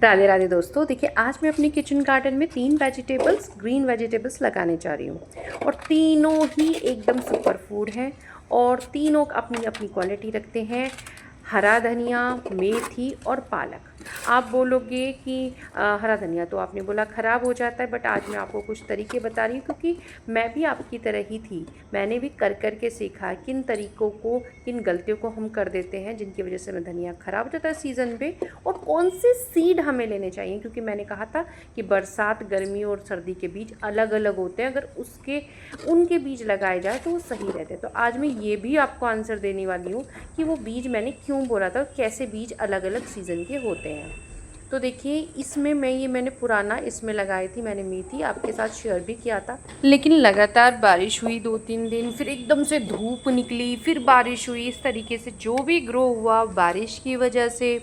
राधे राधे दोस्तों, देखिए आज मैं अपनी किचन गार्डन में 3 ग्रीन वेजिटेबल्स लगाने जा रही हूँ और तीनों ही एकदम सुपर फूड हैं और तीनों अपनी अपनी क्वालिटी रखते हैं। हरा धनिया, मेथी और पालक। आप बोलोगे कि हरा धनिया तो आपने बोला ख़राब हो जाता है, बट आज मैं आपको कुछ तरीके बता रही हूँ क्योंकि मैं भी आपकी तरह ही थी। मैंने भी कर के सीखा किन तरीक़ों को, किन गलतियों को हम कर देते हैं जिनकी वजह से हमें धनिया ख़राब हो जाता है सीज़न पे, और कौन से सीड हमें लेने चाहिए। क्योंकि मैंने कहा था कि बरसात, गर्मी और सर्दी के बीज अलग अलग होते हैं, अगर उनके बीज लगाए जाए तो वो सही रहते हैं। तो आज मैं ये भी आपको आंसर देने वाली हूँ कि वो बीज मैंने क्यों बोला था और कैसे बीज अलग अलग सीज़न के होते हैं। तो देखिए इसमें मैंने पुराना इसमें लगाई थी, मैंने मेथी आपके साथ शेयर भी किया था। लेकिन लगातार बारिश हुई 2-3 दिन, फिर एकदम से धूप निकली, फिर बारिश हुई। इस तरीके से जो भी ग्रो हुआ बारिश की वजह से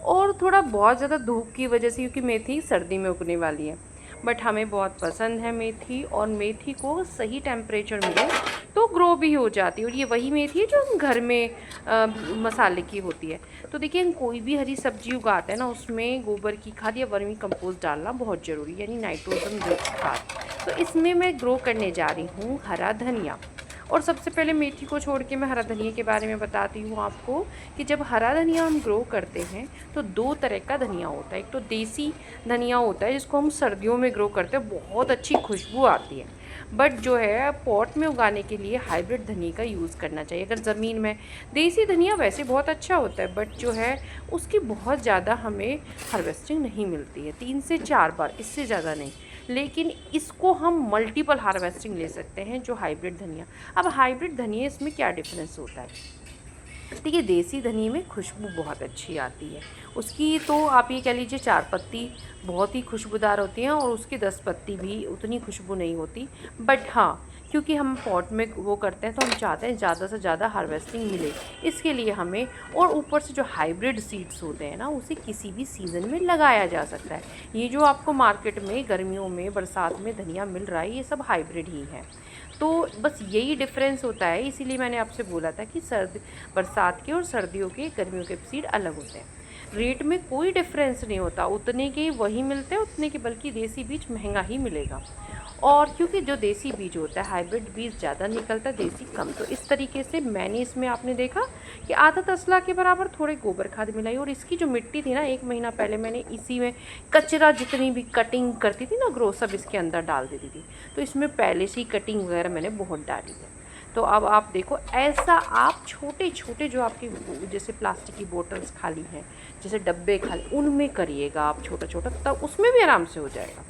और थोड़ा बहुत ज़्यादा धूप की वजह से, क्योंकि मेथी सर्दी में उगने वाली है। बट हमें बहुत पसंद है मेथी, और मेथी को सही टेम्परेचर मिले तो ग्रो भी हो जाती है। और ये वही मेथी है जो हम घर में मसाले की होती है। तो देखिए हम कोई भी हरी सब्जी उगाते हैं ना, उसमें गोबर की खाद या वर्मी कंपोस्ट डालना बहुत ज़रूरी है, यानी नाइट्रोजन युक्त खाद। तो इसमें मैं ग्रो करने जा रही हूँ हरा धनिया। और सबसे पहले मेथी को छोड़ के मैं हरा धनिया के बारे में बताती हूँ आपको कि जब हरा धनिया हम ग्रो करते हैं तो 2 तरह का धनिया होता है। एक तो देसी धनिया होता है जिसको हम सर्दियों में ग्रो करते हैं, बहुत अच्छी खुशबू आती है। बट जो है पॉट में उगाने के लिए हाइब्रिड धनिया का यूज़ करना चाहिए। अगर ज़मीन में देसी धनिया वैसे बहुत अच्छा होता है, बट जो है उसकी बहुत ज़्यादा हमें हार्वेस्टिंग नहीं मिलती है, 3 से 4 बार, इससे ज़्यादा नहीं। लेकिन इसको हम मल्टीपल हार्वेस्टिंग ले सकते हैं जो हाइब्रिड धनिया। अब हाइब्रिड धनिया इसमें क्या डिफरेंस होता है? देखिए देसी धनिए में खुशबू बहुत अच्छी आती है। उसकी तो आप ये कह लीजिए 4 पत्ती बहुत ही खुशबूदार होती हैं और उसकी 10 पत्ती भी उतनी खुशबू नहीं होती। बट हाँ, क्योंकि हम पॉट में वो करते हैं तो हम चाहते हैं ज़्यादा से ज़्यादा हार्वेस्टिंग मिले, इसके लिए हमें, और ऊपर से जो हाइब्रिड सीड्स होते हैं ना, उसे किसी भी सीज़न में लगाया जा सकता है। ये जो आपको मार्केट में गर्मियों में, बरसात में धनिया मिल रहा है, ये सब हाइब्रिड ही है। तो बस यही डिफरेंस होता है, इसीलिए मैंने आपसे बोला था कि बरसात के और सर्दियों के, गर्मियों के सीड अलग होते हैं। रेट में कोई डिफरेंस नहीं होता, उतने के वही मिलते हैं उतने के, बल्कि देसी बीज महंगा ही मिलेगा। और क्योंकि जो देसी बीज होता है, हाइब्रिड बीज ज़्यादा निकलता है, देसी कम। तो इस तरीके से मैंने इसमें, आपने देखा कि आधा तसला के बराबर थोड़े गोबर खाद मिलाई। और इसकी जो मिट्टी थी ना, 1 महीना पहले मैंने इसी में कचरा, जितनी भी कटिंग करती थी ना ग्रो, सब इसके अंदर डाल देती थी। तो इसमें पहले से ही कटिंग वगैरह मैंने बहुत डाली है। तो अब आप देखो, ऐसा आप छोटे छोटे जो आपके जैसे प्लास्टिक की बोतल्स खाली हैं, जैसे डब्बे खाली, उनमें करिएगा आप छोटा छोटा, तब उसमें भी आराम से हो जाएगा।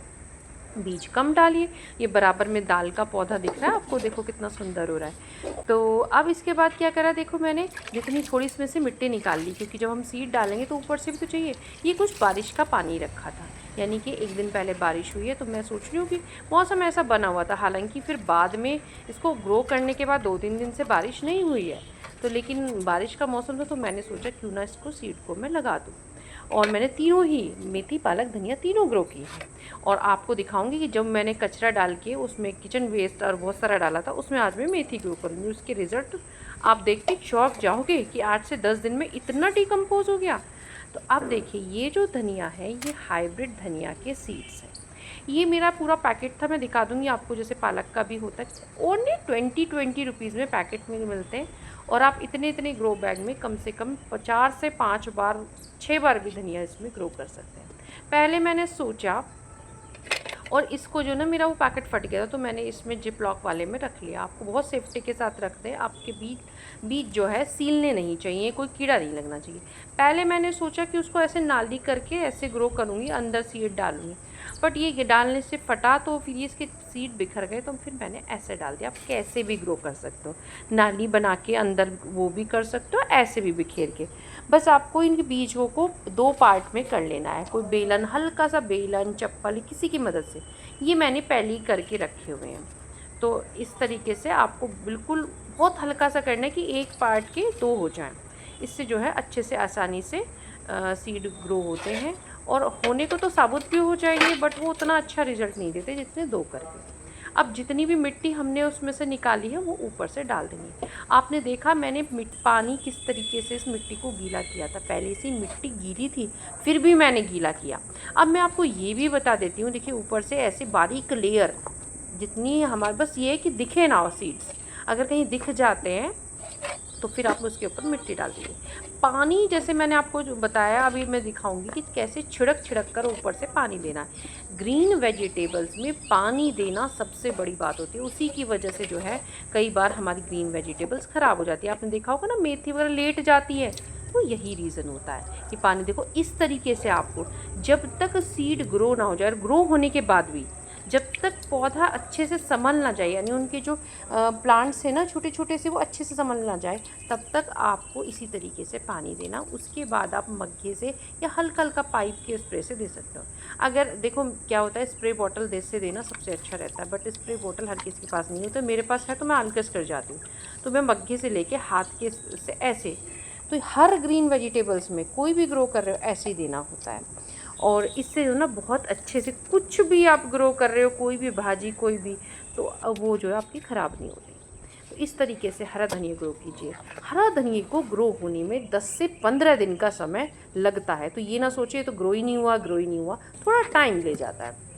बीज कम डालिए। ये बराबर में दाल का पौधा दिख रहा है आपको, देखो कितना सुंदर हो रहा है। तो अब इसके बाद क्या करा, देखो मैंने जितनी थोड़ी इसमें से मिट्टी निकाल ली, क्योंकि जब हम सीड डालेंगे तो ऊपर से भी तो चाहिए। ये कुछ बारिश का पानी रखा था, यानी कि 1 दिन पहले बारिश हुई है, तो मैं सोच रही हूँ कि मौसम ऐसा बना हुआ था। हालांकि फिर बाद में इसको ग्रो करने के बाद 2-3 दिन से बारिश नहीं हुई है, तो लेकिन बारिश का मौसम था, तो मैंने सोचा क्यों ना इसको सीड को मैं लगा दूँ। और मैंने तीनों ही, मेथी, पालक, धनिया, तीनों ग्रो की है। और आपको दिखाऊंगी कि जब मैंने कचरा डाल के उसमें किचन वेस्ट और बहुत सारा डाला था, उसमें आज मैं मेथी ग्रो करूँगी। उसके रिज़ल्ट आप देखते चौंक जाओगे कि 8 से 10 दिन में इतना डिकम्पोज हो गया। तो अब देखिए, ये जो धनिया है ये हाइब्रिड धनिया के सीड्स हैं। ये मेरा पूरा पैकेट था, मैं दिखा दूंगी आपको, जैसे पालक का भी होता है। ओनली 20 रुपीज़ में पैकेट में मिलते हैं। और आप इतने इतने ग्रो बैग में कम से कम 4 से 5 बार, 6 बार भी धनिया इसमें ग्रो कर सकते हैं। पहले मैंने सोचा, और इसको जो ना, मेरा वो पैकेट फट गया था, तो मैंने इसमें जिप लॉक वाले में रख लिया। आपको बहुत सेफ्टी के साथ रखते हैं, आपके बीज जो है सीलने नहीं चाहिए, कोई कीड़ा नहीं लगना चाहिए। पहले मैंने सोचा कि उसको ऐसे नाली करके ऐसे ग्रो करूँगी, अंदर सीड डालूँगी, बट ये डालने से फटा, तो फिर ये इसके सीड बिखर गए, तो फिर मैंने ऐसे डाल दिया। आप कैसे भी ग्रो कर सकते हो, नाली बना के अंदर वो भी कर सकते हो, ऐसे भी बिखेर के। बस आपको इन बीजों को 2 पार्ट में कर लेना है। कोई बेलन, हल्का सा बेलन, चप्पल, किसी की मदद से, ये मैंने पहले ही करके रखे हुए हैं। तो इस तरीके से आपको बिल्कुल बहुत हल्का सा करना है कि 1 पार्ट के 2 हो जाएं। इससे जो है अच्छे से, आसानी से सीड ग्रो होते हैं। और होने को तो साबुत भी हो जाएंगे, बट वो उतना अच्छा रिजल्ट नहीं देते जितने 2 करके। अब जितनी भी मिट्टी हमने उसमें से निकाली है वो ऊपर से डाल देंगे। आपने देखा मैंने पानी किस तरीके से इस मिट्टी को गीला किया था, पहले से मिट्टी गीली थी फिर भी मैंने गीला किया। अब मैं आपको ये भी बता देती हूँ, देखिए ऊपर से ऐसे बारीक लेयर, जितनी हमारे बस ये है कि दिखे ना हो सीड्स, अगर कहीं दिख जाते हैं तो फिर आप उसके ऊपर मिट्टी डाल दीजिए। पानी जैसे मैंने आपको जो बताया, अभी मैं दिखाऊंगी कि कैसे छिड़क छिड़क कर ऊपर से पानी देना है। ग्रीन वेजिटेबल्स में पानी देना सबसे बड़ी बात होती है, उसी की वजह से जो है कई बार हमारी ग्रीन वेजिटेबल्स ख़राब हो जाती है। आपने देखा होगा ना मेथी वगैरह लेट जाती है, तो यही रीज़न होता है कि पानी देखो इस तरीके से आपको, जब तक सीड ग्रो ना हो जाए, और ग्रो होने के बाद भी जब तक पौधा अच्छे से संभल ना जाए, यानी उनके जो प्लांट्स हैं ना छोटे छोटे से, वो अच्छे से संभल ना जाए, तब तक आपको इसी तरीके से पानी देना। उसके बाद आप मग्गे से या हल्का हल्का पाइप के स्प्रे से दे सकते हो। अगर देखो क्या होता है, स्प्रे बॉटल से देना सबसे अच्छा रहता है, बट स्प्रे बॉटल हर किसी के पास नहीं होता, मेरे पास है तो मैं आलकस कर जाती हूँ, तो मैं मग्गे से लेके हाथ के से ऐसे, तो हर ग्रीन वेजिटेबल्स में कोई भी ग्रो कर रहे हो ऐसे ही देना होता है। और इससे जो ना बहुत अच्छे से कुछ भी आप ग्रो कर रहे हो, कोई भी भाजी कोई भी, तो अब वो जो है आपकी ख़राब नहीं होती। तो इस तरीके से हरा धनिया ग्रो कीजिए। हरा धनिया को ग्रो होने में 10 से 15 दिन का समय लगता है, तो ये ना सोचिए तो ग्रो ही नहीं हुआ, ग्रो ही नहीं हुआ, थोड़ा टाइम ले जाता है।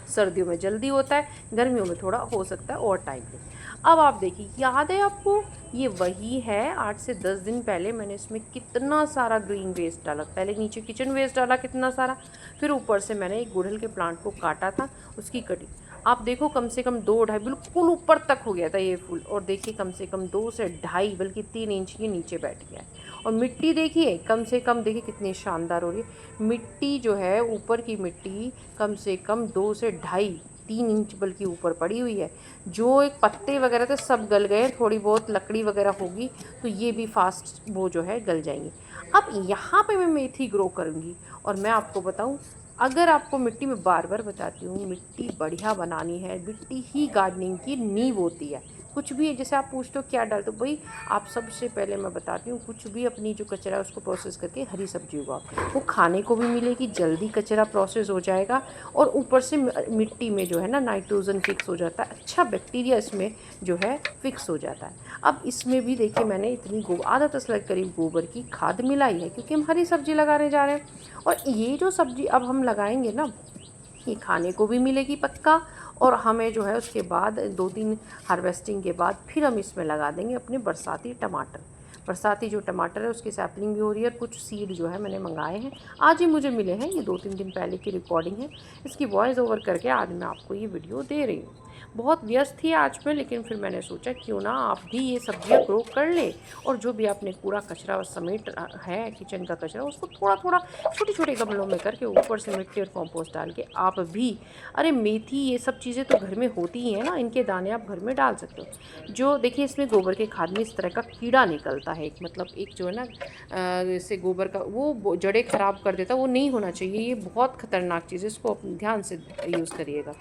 सर्दियों में जल्दी होता है, गर्मियों में थोड़ा हो सकता है और टाइम ले। अब आप देखिए, याद है आपको, ये वही है 8 से 10 दिन पहले मैंने इसमें कितना सारा ग्रीन वेस्ट डाला। पहले नीचे किचन वेस्ट डाला कितना सारा, फिर ऊपर से मैंने एक गुड़हल के प्लांट को काटा था, उसकी कटी। आप देखो कम से कम 2-2.5 बिल्कुल ऊपर तक हो गया था ये फूल, और देखिए कम से कम 2 से 2.5 बल्कि 3 इंच के नीचे बैठ गया है। और मिट्टी देखिए कम से कम, देखिए कितनी शानदार हो रही है मिट्टी जो है, ऊपर की मिट्टी कम से कम 2 से 2.5-3 इंच बल्कि ऊपर पड़ी हुई है। जो एक पत्ते वगैरह थे सब गल गए, थोड़ी बहुत लकड़ी वगैरह होगी तो ये भी फास्ट वो जो है गल जाएंगी। अब यहाँ पे मैं मेथी ग्रो करूँगी, और मैं आपको बताऊँ, अगर आपको मिट्टी में बार बार बताती हूँ, मिट्टी बढ़िया बनानी है, मिट्टी ही गार्डनिंग की नींव होती है। कुछ भी जैसे आप पूछते हो क्या डालते हो, भाई आप सबसे पहले मैं बताती हूँ, कुछ भी अपनी जो कचरा है उसको प्रोसेस करके हरी सब्जी उगाओ, वो खाने को भी मिलेगी, जल्दी कचरा प्रोसेस हो जाएगा, और ऊपर से मिट्टी में जो है ना नाइट्रोजन फिक्स हो जाता है, अच्छा बैक्टीरिया इसमें जो है फिक्स हो जाता है। अब इसमें भी देखिए मैंने इतनी आधा तसला करीब गोबर की खाद मिलाई है, क्योंकि हम हरी सब्जी लगाने जा रहे हैं। और ये जो सब्जी अब हम लगाएंगे ना, ये खाने को भी मिलेगी पक्का, और हमें जो है उसके बाद 2-3 हार्वेस्टिंग के बाद फिर हम इसमें लगा देंगे अपने बरसाती टमाटर। बरसाती जो टमाटर है उसकी सैपलिंग भी हो रही है, और कुछ सीड जो है मैंने मंगाए हैं, आज ही मुझे मिले हैं, ये 2-3 दिन पहले की रिकॉर्डिंग है, इसकी वॉइस ओवर करके आज मैं आपको ये वीडियो दे रही हूँ। बहुत व्यस्त थी आज मैं, लेकिन फिर मैंने सोचा क्यों ना आप भी ये सब्जियां ग्रो कर ले, और जो भी आपने कूड़ा कचरा समेट है किचन का कचरा, उसको थोड़ा थोड़ा छोटे छोटे गमलों में करके ऊपर से मिट्टी और कंपोस्ट डाल के आप भी, अरे मेथी ये सब चीज़ें तो घर में होती ही हैं ना, इनके दाने आप घर में डाल सकते हो। जो देखिए इसमें गोबर के खाद में इस तरह का कीड़ा निकलता है, एक मतलब एक जो है ना जैसे गोबर का वो जड़ें ख़राब कर देता, वो नहीं होना चाहिए, ये बहुत ख़तरनाक चीज़ है, इसको ध्यान से यूज़ करिएगा।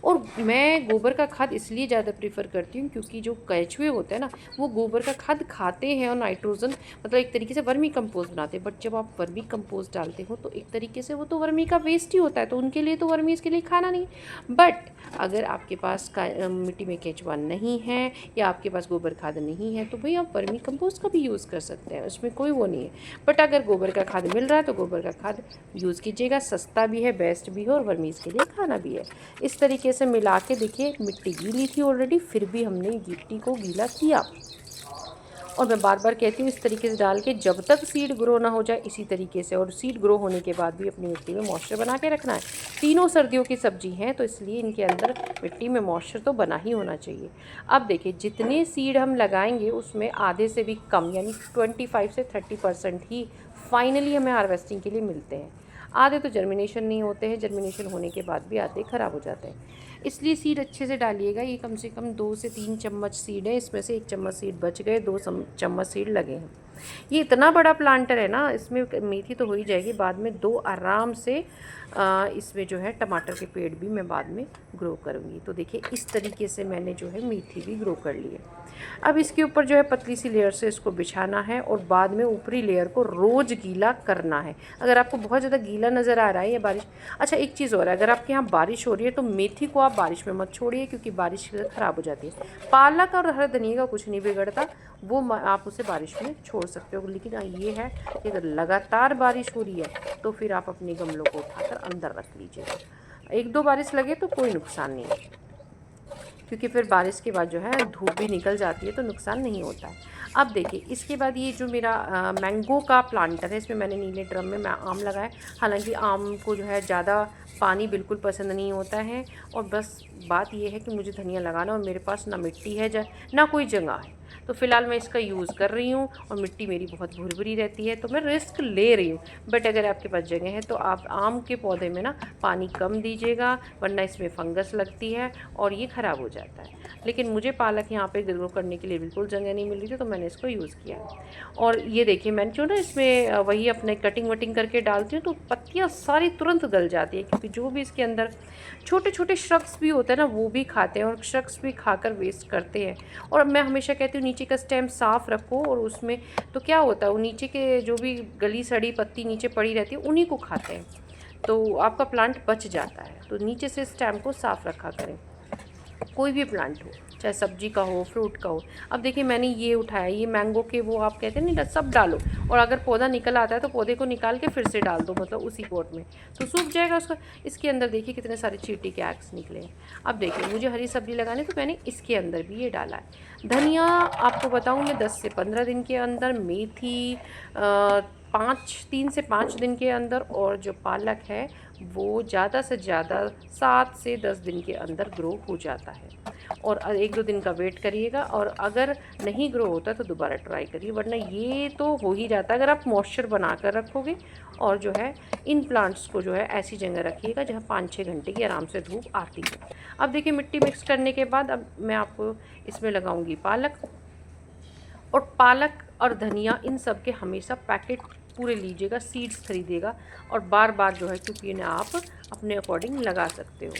और मैं गोबर का खाद इसलिए ज़्यादा प्रीफर करती हूँ क्योंकि जो केंचुए होते हैं ना, वो गोबर का खाद खाते हैं और नाइट्रोजन मतलब एक तरीके से वर्मी कंपोस्ट बनाते हैं। बट जब आप वर्मी कंपोस्ट डालते हो तो एक तरीके से वो तो वर्मी का वेस्ट ही होता है, तो उनके लिए तो वर्मी इसके लिए खाना नहीं। बट अगर आपके पास मिट्टी में केंचुआ नहीं है या आपके पास गोबर खाद नहीं है, तो भाई आप वर्मी कंपोस्ट का भी यूज़ कर सकते हैं, उसमें कोई वो नहीं है। बट अगर गोबर का खाद मिल रहा है तो गोबर का खाद यूज़ कीजिएगा, सस्ता भी है, बेस्ट भी है, और वर्मीज़ के लिए खाना भी है। इस तरीके से मिला के देखिए, मिट्टी गीली थी ऑलरेडी, फिर भी हमने मिट्टी को गीला किया। और मैं बार बार कहती हूँ इस तरीके से डाल के जब तक सीड ग्रो ना हो जाए, इसी तरीके से, और सीड ग्रो होने के बाद भी अपनी मिट्टी में मॉइस्चर बना के रखना है। तीनों सर्दियों की सब्जी हैं तो इसलिए इनके अंदर मिट्टी में मॉइस्चर तो बना ही होना चाहिए। अब देखिए जितने सीड हम लगाएंगे उसमें आधे से भी कम यानी 25 से 30% ही फाइनली हमें हार्वेस्टिंग के लिए मिलते हैं। आधे तो जर्मिनेशन नहीं होते हैं, जर्मिनेशन होने के बाद भी आधे ख़राब हो जाते हैं। इसलिए सीड अच्छे से डालिएगा। ये कम से कम 2 से 3 चम्मच सीड है, इसमें से 1 चम्मच सीड बच गए, 2 चम्मच सीड लगे हैं। ये इतना बड़ा प्लांटर है ना, इसमें मेथी तो हो ही जाएगी, बाद में 2 आराम से इसमें जो है टमाटर के पेड़ भी मैं बाद में ग्रो करूँगी। तो देखिए इस तरीके से मैंने जो है मेथी भी ग्रो कर ली है। अब इसके ऊपर जो है पतली सी लेयर से इसको बिछाना है और बाद में ऊपरी लेयर को रोज़ गीला करना है। अगर आपको बहुत ज़्यादा गीला नज़र आ रहा है या बारिश, अच्छा एक चीज़ और है, अगर आपके यहाँ बारिश हो रही है तो मेथी को आप बारिश में मत छोड़िए, क्योंकि बारिश ख़राब हो जाती है। पालक और हरा धनिया का कुछ नहीं बिगड़ता, वो आप उसे बारिश में छोड़ सकते हो। लेकिन ये है कि अगर लगातार बारिश हो रही है तो फिर आप अपने गमलों को उठाकर अंदर रख लीजिएगा। 1-2 बारिश लगे तो कोई नुकसान नहीं है, क्योंकि फिर बारिश के बाद जो है धूप भी निकल जाती है तो नुकसान नहीं होता है। अब देखिए इसके बाद ये जो मेरा मैंगो का प्लांटर है, इसमें मैंने नीले ड्रम में मैं आम लगाया। हालांकि आम को जो है ज़्यादा पानी बिल्कुल पसंद नहीं होता है, और बस बात ये है कि मुझे धनिया लगाना और मेरे पास ना मिट्टी है ना कोई जगह है, तो फ़िलहाल मैं इसका यूज़ कर रही हूँ और मिट्टी मेरी बहुत भुरभुरी रहती है, तो मैं रिस्क ले रही हूँ। बट अगर आपके पास जगह है तो आप आम के पौधे में ना पानी कम दीजिएगा, वरना इसमें फंगस लगती है और ये ख़राब हो जाता है। लेकिन मुझे पालक यहाँ पे ग्रो करने के लिए बिल्कुल जगह नहीं मिल रही थी, तो मैंने इसको यूज़ किया। और ये देखिए मैंने जो ना इसमें वही अपने कटिंग वटिंग करके डालती हूँ तो पत्तियाँ सारी तुरंत गल जाती है, क्योंकि जो भी इसके अंदर छोटे छोटे श्रक्स भी होते हैं ना वो भी खाते हैं, और श्रक्स भी खाकर वेस्ट करते हैं। और मैं हमेशा कहती हूँ नीचे का स्टेम साफ़ रखो, और उसमें तो क्या होता है वो नीचे के जो भी गली सड़ी पत्ती नीचे पड़ी रहती है उन्हीं को खाते हैं, तो आपका प्लांट बच जाता है। तो नीचे से स्टेम को साफ़ रखा करें, कोई भी प्लांट हो, चाहे सब्जी का हो फ्रूट का हो। अब देखिए मैंने ये उठाया, ये मैंगो के वो आप कहते हैं नहीं, सब डालो, और अगर पौधा निकल आता है तो पौधे को निकाल के फिर से डाल दो, मतलब उसी पॉट में, तो सूख जाएगा उसका। इसके अंदर देखिए कितने सारे चींटी के एग्स निकले हैं। अब देखिए मुझे हरी सब्जी लगानी, तो मैंने इसके अंदर भी ये डाला है। धनिया आपको बताऊँ मैं 10 से 15 दिन के अंदर, मेथी 3 से 5 दिन के अंदर, और जो पालक है वो ज़्यादा से ज़्यादा 7 से 10 दिन के अंदर ग्रो हो जाता है। और 1-2 दिन का वेट करिएगा, और अगर नहीं ग्रो होता तो दोबारा ट्राई करिए, वरना ये तो हो ही जाता है अगर आप मॉइस्चर बना कर रखोगे। और जो है इन प्लांट्स को जो है ऐसी जगह रखिएगा जहाँ 5-6 घंटे की आराम से धूप आती है। अब देखिए मिट्टी मिक्स करने के बाद अब मैं आपको इसमें लगाऊंगी पालक, और पालक और धनिया इन सब के हमेशा पैकेट पूरे लीजिएगा, सीड्स खरीदिएगा, और बार बार जो है क्योंकि इन्हें आप अपने अकॉर्डिंग लगा सकते हो।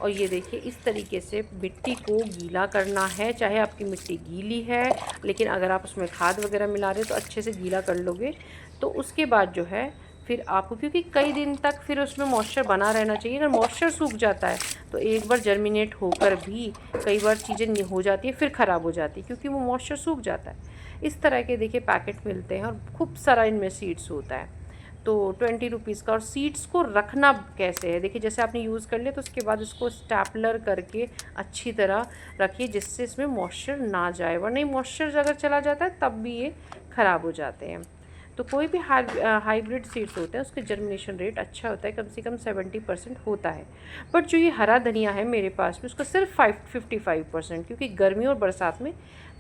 और ये देखिए इस तरीके से मिट्टी को गीला करना है, चाहे आपकी मिट्टी गीली है, लेकिन अगर आप उसमें खाद वगैरह मिला रहे हो तो अच्छे से गीला कर लोगे। तो उसके बाद जो है फिर आपको, क्योंकि कई दिन तक फिर उसमें मॉइस्चर बना रहना चाहिए, अगर मॉइस्चर सूख जाता है तो एक बार जर्मिनेट होकर भी कई बार चीज़ें हो जाती है फिर ख़राब हो जाती है, क्योंकि वो मॉइस्चर सूख जाता है। इस तरह के देखिए पैकेट मिलते हैं और खूब सारा इनमें सीड्स होता है, तो 20 रुपीज़ का। और सीड्स को रखना कैसे है, देखिए जैसे आपने यूज़ कर लिया तो उसके बाद उसको स्टैपलर करके अच्छी तरह रखिए, जिससे इसमें मॉइस्चर ना जाए, वरना मॉइस्चर अगर चला जाता है तब भी ये ख़राब हो जाते हैं। तो कोई भी हाइब्रिड सीड्स होते हैं उसके जर्मिनेशन रेट अच्छा होता है, कम से कम 70% होता है। बट जो ये हरा धनिया है मेरे पास में उसका सिर्फ 55%, क्योंकि गर्मी और बरसात में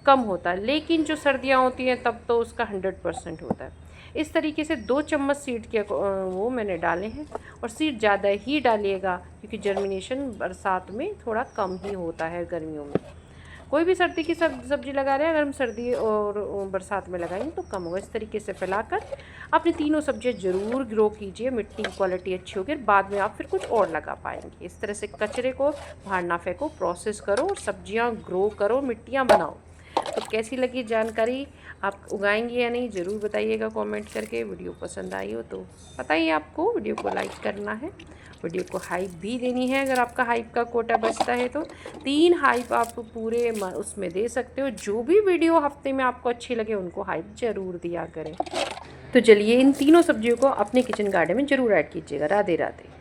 कम होता है, लेकिन जो सर्दियाँ होती हैं तब तो उसका 100% होता है। इस तरीके से 2 चम्मच सीड के वो मैंने डाले हैं, और सीड ज़्यादा ही डालिएगा क्योंकि जर्मिनेशन बरसात में थोड़ा कम ही होता है गर्मियों में। कोई भी सर्दी की सब्जी लगा रहे हैं, अगर हम सर्दी और बरसात में लगाएंगे तो कम होगा। इस तरीके से फैलाकर अपनी तीनों सब्जियां ज़रूर ग्रो कीजिए, मिट्टी की क्वालिटी अच्छी होगी, बाद में आप फिर कुछ और लगा पाएंगे। इस तरह से कचरे को बाहर ना फेंको, प्रोसेस करो और सब्जियां ग्रो करो, मिट्टियाँ बनाओ। तो कैसी लगी जानकारी, आप उगाएंगे या नहीं ज़रूर बताइएगा कमेंट करके। वीडियो पसंद आई हो तो बताइए, आपको वीडियो को लाइक करना है, वीडियो को हाइप भी देनी है, अगर आपका हाइप का कोटा बचता है तो 3 हाइप आप पूरे उसमें दे सकते हो। जो भी वीडियो हफ्ते में आपको अच्छी लगे उनको हाइप ज़रूर दिया करें। तो चलिए इन तीनों सब्जियों को अपने किचन गार्डन में ज़रूर ऐड कीजिएगा। राधे राधे।